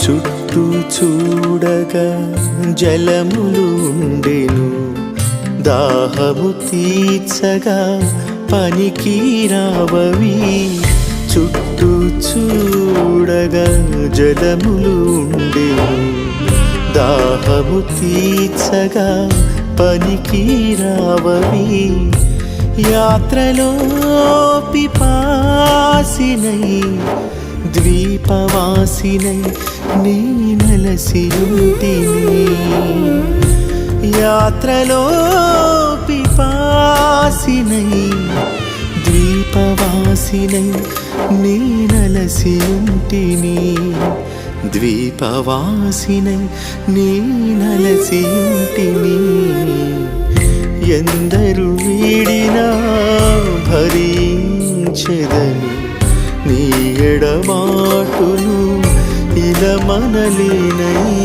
చుట్టూ చూడగా జలములు ఉండెను, దాహము తీర్చగా పనికి రావవి. చుట్టూ చూడగా జలములు ఉండెను, దాహము తీర్చగా పనికి రావవి. యాత్రలో పిపాసినై ద్వీపవాసినై నీ నలసియుంటిని. యాత్రలో పిపాసినై ద్వీపవాసినై నీ నలసియుంటిని. ద్వీపవాసినై నీ నలసియుంటిని. ఎందరు వీడినా భరించెదను నీ ఎడబాటును ఇలమనలేనయ్యా.